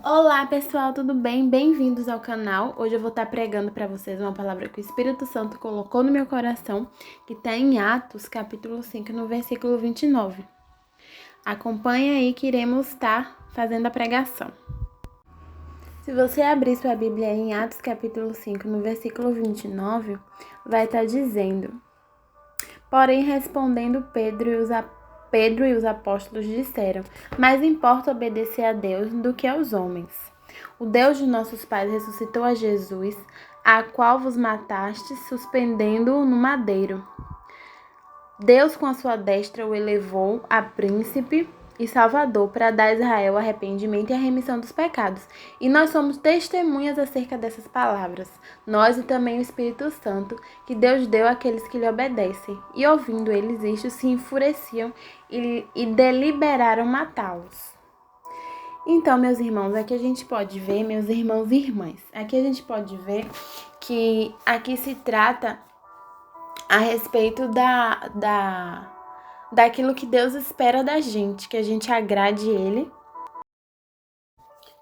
Olá pessoal, tudo bem? Bem-vindos ao canal. Hoje eu vou estar pregando para vocês uma palavra que o Espírito Santo colocou no meu coração, que está em Atos, capítulo 5, no versículo 29. Acompanha aí que iremos estar fazendo a pregação. Se você abrir sua Bíblia em Atos, capítulo 5, no versículo 29, vai estar dizendo: Porém, respondendo Pedro e os apóstolos disseram: Mais importa obedecer a Deus do que aos homens. O Deus de nossos pais ressuscitou a Jesus, a qual vos matastes, suspendendo-o no madeiro. Deus, com a sua destra, o elevou a príncipe e salvador para dar a Israel arrependimento e a remissão dos pecados. E nós somos testemunhas acerca dessas palavras, nós e também o Espírito Santo, que Deus deu àqueles que lhe obedecem. E ouvindo eles isto, se enfureciam e deliberaram matá-los. Então, meus irmãos, aqui a gente pode ver, meus irmãos e irmãs, aqui a gente pode ver que aqui se trata a respeito daquilo que Deus espera da gente, que a gente agrade Ele.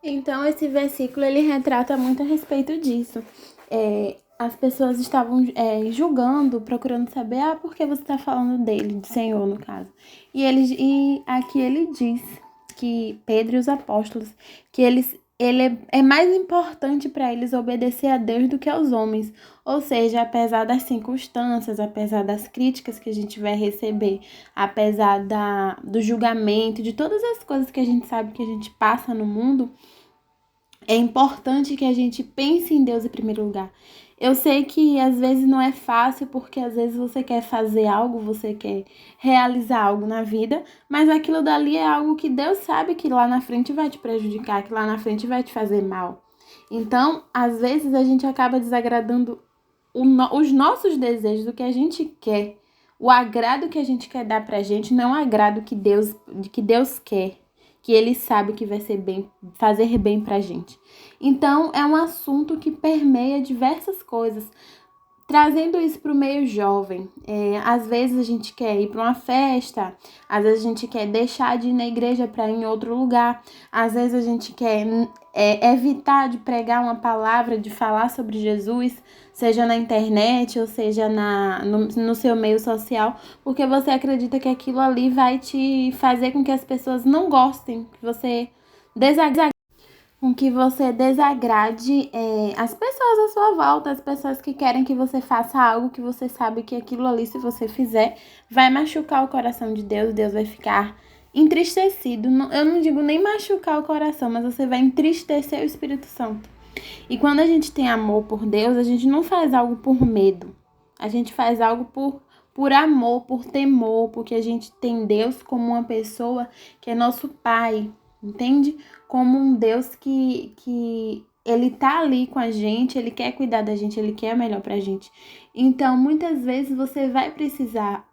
Então, esse versículo, ele retrata muito a respeito disso. As pessoas estavam julgando, procurando saber, por que você está falando dele, do Senhor, no caso. E aqui ele diz que Pedro e os apóstolos, que é mais importante para eles obedecer a Deus do que aos homens. Ou seja, apesar das circunstâncias, apesar das críticas que a gente vai receber, apesar do julgamento, de todas as coisas que a gente sabe que a gente passa no mundo, é importante que a gente pense em Deus em primeiro lugar. Eu sei que às vezes não é fácil, porque às vezes você quer fazer algo, você quer realizar algo na vida, mas aquilo dali é algo que Deus sabe que lá na frente vai te prejudicar, que lá na frente vai te fazer mal. Então, às vezes a gente acaba desagradando os nossos desejos, o que a gente quer. O agrado que a gente quer dar pra gente não é o agrado que Deus quer, que Ele sabe que vai ser bem, fazer bem pra gente. Então, é um assunto que permeia diversas coisas. Trazendo isso para o meio jovem, às vezes a gente quer ir para uma festa, às vezes a gente quer deixar de ir na igreja para ir em outro lugar, às vezes a gente quer evitar de pregar uma palavra, de falar sobre Jesus, seja na internet ou seja no seu meio social, porque você acredita que aquilo ali vai te fazer com que as pessoas não gostem, que você desagrade as pessoas à sua volta, as pessoas que querem que você faça algo que você sabe que aquilo ali, se você fizer, vai machucar o coração de Deus, Deus vai ficar entristecido. Eu não digo nem machucar o coração, mas você vai entristecer o Espírito Santo. E quando a gente tem amor por Deus, a gente não faz algo por medo, a gente faz algo por amor, por temor, porque a gente tem Deus como uma pessoa que é nosso Pai, entende? Como um Deus que Ele tá ali com a gente, Ele quer cuidar da gente, Ele quer o melhor pra gente. Então, muitas vezes você vai precisar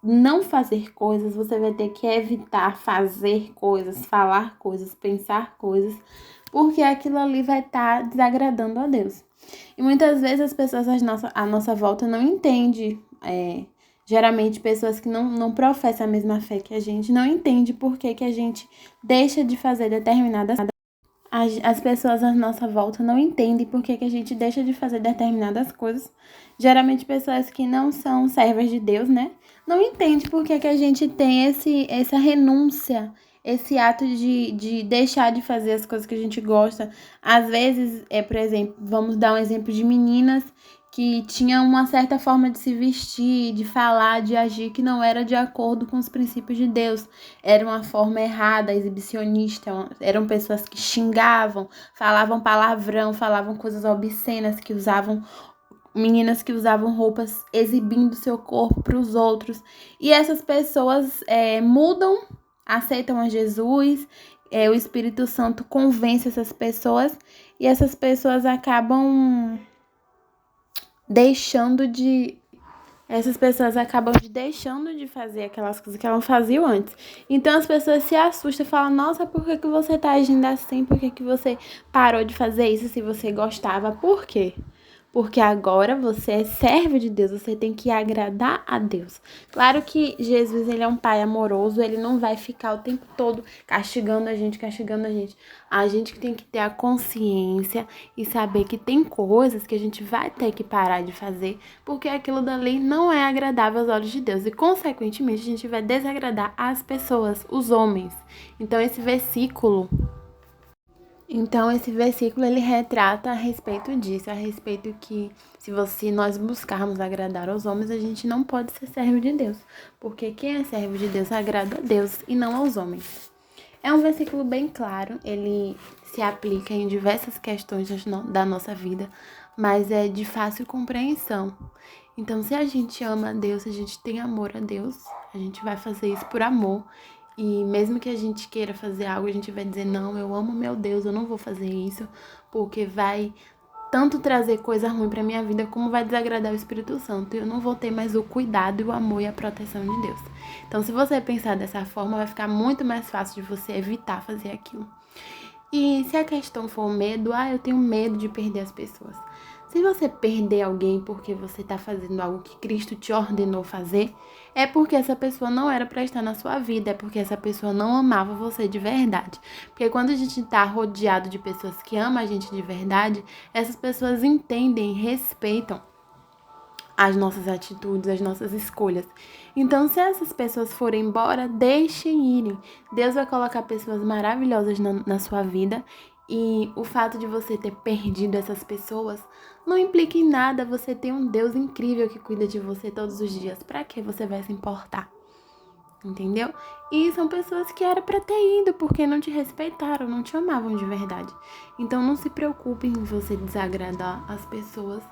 não fazer coisas, você vai ter que evitar fazer coisas, falar coisas, pensar coisas, porque aquilo ali vai estar desagradando a Deus. E muitas vezes as pessoas à nossa volta não entendem, geralmente pessoas que não professam a mesma fé que a gente, não entendem por que a gente deixa de fazer determinadas coisas. As pessoas à nossa volta não entendem por que a gente deixa de fazer determinadas coisas. Geralmente pessoas que não são servas de Deus, né? Não entendem por que a gente tem essa renúncia, esse ato de deixar de fazer as coisas que a gente gosta. Às vezes, por exemplo, vamos dar um exemplo de meninas que tinham uma certa forma de se vestir, de falar, de agir que não era de acordo com os princípios de Deus. Era uma forma errada, exibicionista, eram pessoas que xingavam, falavam palavrão, falavam coisas obscenas, meninas que usavam roupas exibindo seu corpo para os outros. E essas pessoas mudam, aceitam a Jesus, o Espírito Santo convence essas pessoas e essas pessoas acabam deixando de fazer aquelas coisas que elas faziam antes. Então as pessoas se assustam e falam: nossa, por que você tá agindo assim? Por que você parou de fazer isso se você gostava? Por quê? porque agora você é servo de Deus, você tem que agradar a Deus. Claro que Jesus, ele é um pai amoroso, ele não vai ficar o tempo todo castigando a gente, castigando a gente. A gente tem que ter a consciência e saber que tem coisas que a gente vai ter que parar de fazer, porque aquilo dali não é agradável aos olhos de Deus e, consequentemente, a gente vai desagradar as pessoas, os homens. Então, esse versículo ele retrata a respeito disso, a respeito que se nós buscarmos agradar aos homens, a gente não pode ser servo de Deus, porque quem é servo de Deus agrada a Deus e não aos homens. É um versículo bem claro, ele se aplica em diversas questões da nossa vida, mas é de fácil compreensão. Então, se a gente ama a Deus, se a gente tem amor a Deus, a gente vai fazer isso por amor. E mesmo que a gente queira fazer algo, a gente vai dizer, não, eu amo meu Deus, eu não vou fazer isso, porque vai tanto trazer coisa ruim pra minha vida, como vai desagradar o Espírito Santo. Eu não vou ter mais o cuidado e o amor e a proteção de Deus. Então, se você pensar dessa forma, vai ficar muito mais fácil de você evitar fazer aquilo. E se a questão for medo, eu tenho medo de perder as pessoas. Se você perder alguém porque você está fazendo algo que Cristo te ordenou fazer, é porque essa pessoa não era para estar na sua vida, é porque essa pessoa não amava você de verdade. Porque quando a gente está rodeado de pessoas que amam a gente de verdade, essas pessoas entendem, respeitam as nossas atitudes, as nossas escolhas. Então, se essas pessoas forem embora, deixem irem. Deus vai colocar pessoas maravilhosas na sua vida, e o fato de você ter perdido essas pessoas não implica em nada. Você tem um Deus incrível que cuida de você todos os dias. Para que você vai se importar? Entendeu? E são pessoas que era para ter ido, porque não te respeitaram, não te amavam de verdade. Então, não se preocupe em você desagradar as pessoas.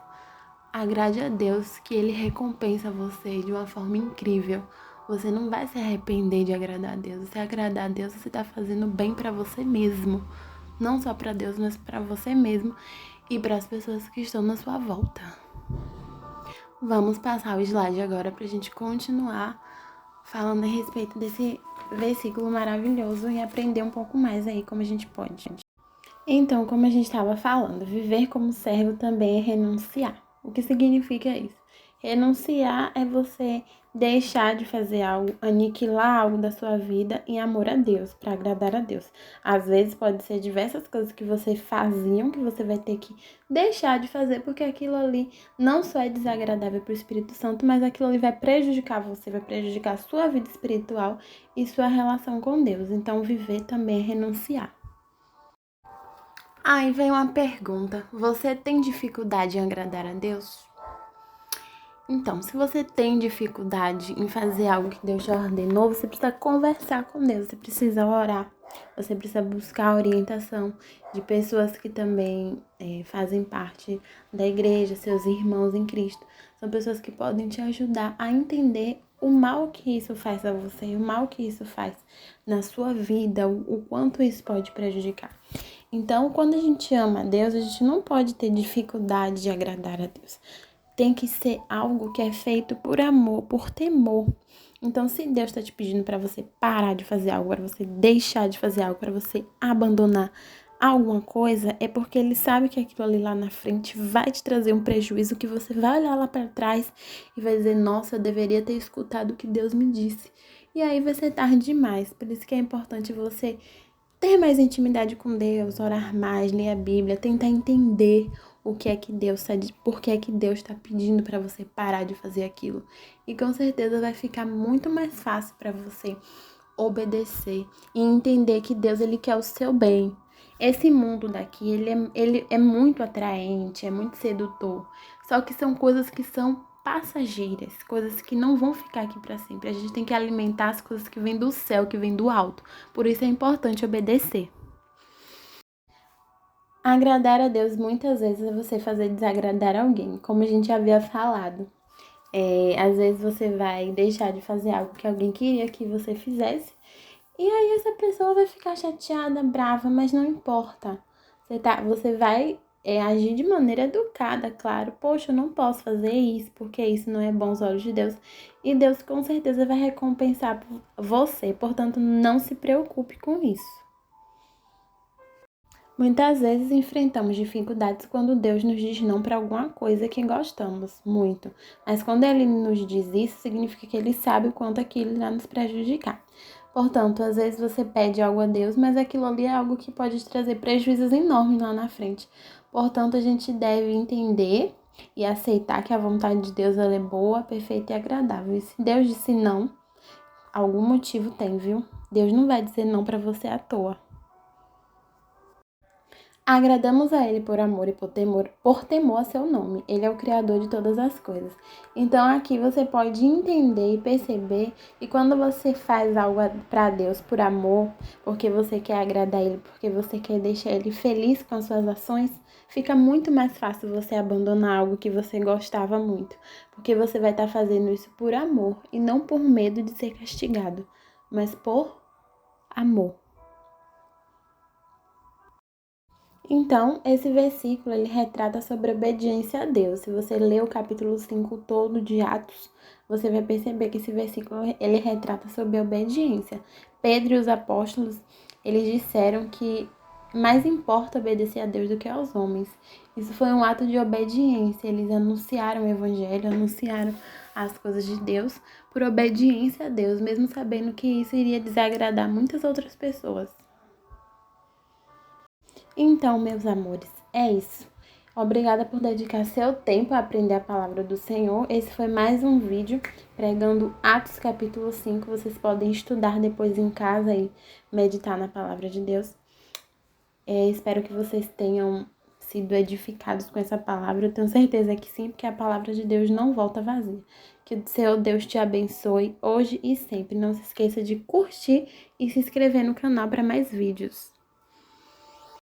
Agrade a Deus, que Ele recompensa você de uma forma incrível. Você não vai se arrepender de agradar a Deus. Se agradar a Deus, você está fazendo bem para você mesmo. Não só para Deus, mas para você mesmo e para as pessoas que estão na sua volta. Vamos passar o slide agora para a gente continuar falando a respeito desse versículo maravilhoso e aprender um pouco mais aí como a gente pode. Então, como a gente estava falando, viver como servo também é renunciar. O que significa isso? Renunciar é você deixar de fazer algo, aniquilar algo da sua vida em amor a Deus, para agradar a Deus. Às vezes pode ser diversas coisas que você fazia, que você vai ter que deixar de fazer, porque aquilo ali não só é desagradável para o Espírito Santo, mas aquilo ali vai prejudicar você, vai prejudicar a sua vida espiritual e sua relação com Deus. Então, viver também é renunciar. Aí vem uma pergunta: você tem dificuldade em agradar a Deus? Então, se você tem dificuldade em fazer algo que Deus te ordenou, você precisa conversar com Deus, você precisa orar, você precisa buscar a orientação de pessoas que também fazem parte da igreja, seus irmãos em Cristo. São pessoas que podem te ajudar a entender o mal que isso faz a você, o mal que isso faz na sua vida, o quanto isso pode prejudicar. Então, quando a gente ama a Deus, a gente não pode ter dificuldade de agradar a Deus. Tem que ser algo que é feito por amor, por temor. Então, se Deus está te pedindo para você parar de fazer algo, para você deixar de fazer algo, para você abandonar alguma coisa, é porque Ele sabe que aquilo ali lá na frente vai te trazer um prejuízo, que você vai olhar lá para trás e vai dizer, nossa, eu deveria ter escutado o que Deus me disse. E aí vai ser tarde demais. Por isso que é importante você ter mais intimidade com Deus, orar mais, ler a Bíblia, tentar entender o que é que Deus está, por que é que Deus está pedindo para você parar de fazer aquilo. E com certeza vai ficar muito mais fácil para você obedecer e entender que Deus, ele quer o seu bem. Esse mundo daqui, ele é muito atraente, é muito sedutor. Só que são coisas que são passageiras, coisas que não vão ficar aqui para sempre. A gente tem que alimentar as coisas que vêm do céu, que vêm do alto. Por isso é importante obedecer. Agradar a Deus muitas vezes é você fazer desagradar alguém, como a gente havia falado. Às vezes você vai deixar de fazer algo que alguém queria que você fizesse, e aí essa pessoa vai ficar chateada, brava, mas não importa. Você vai agir de maneira educada, claro. Poxa, eu não posso fazer isso, porque isso não é bom aos olhos de Deus. E Deus com certeza vai recompensar você, portanto, não se preocupe com isso. Muitas vezes enfrentamos dificuldades quando Deus nos diz não para alguma coisa que gostamos muito, mas quando Ele nos diz isso, significa que Ele sabe o quanto aquilo irá nos prejudicar. Portanto, às vezes você pede algo a Deus, mas aquilo ali é algo que pode te trazer prejuízos enormes lá na frente. Portanto, a gente deve entender e aceitar que a vontade de Deus ela é boa, perfeita e agradável. E se Deus disse não, algum motivo tem, viu? Deus não vai dizer não para você à toa. Agradamos a Ele por amor e por temor a seu nome. Ele é o Criador de todas as coisas. Então aqui você pode entender e perceber que quando você faz algo para Deus por amor, porque você quer agradar Ele, porque você quer deixar Ele feliz com as suas ações, fica muito mais fácil você abandonar algo que você gostava muito, porque você vai estar fazendo isso por amor e não por medo de ser castigado, mas por amor. Então, esse versículo, ele retrata sobre a obediência a Deus. Se você ler o capítulo 5 todo de Atos, você vai perceber que esse versículo, ele retrata sobre a obediência. Pedro e os apóstolos, eles disseram que mais importa obedecer a Deus do que aos homens. Isso foi um ato de obediência. Eles anunciaram o evangelho, anunciaram as coisas de Deus por obediência a Deus, mesmo sabendo que isso iria desagradar muitas outras pessoas. Então, meus amores, é isso. Obrigada por dedicar seu tempo a aprender a palavra do Senhor. Esse foi mais um vídeo pregando Atos capítulo 5. Vocês podem estudar depois em casa e meditar na palavra de Deus. Espero que vocês tenham sido edificados com essa palavra. Eu tenho certeza que sim, porque a palavra de Deus não volta vazia. Que o Senhor Deus te abençoe hoje e sempre. Não se esqueça de curtir e se inscrever no canal para mais vídeos.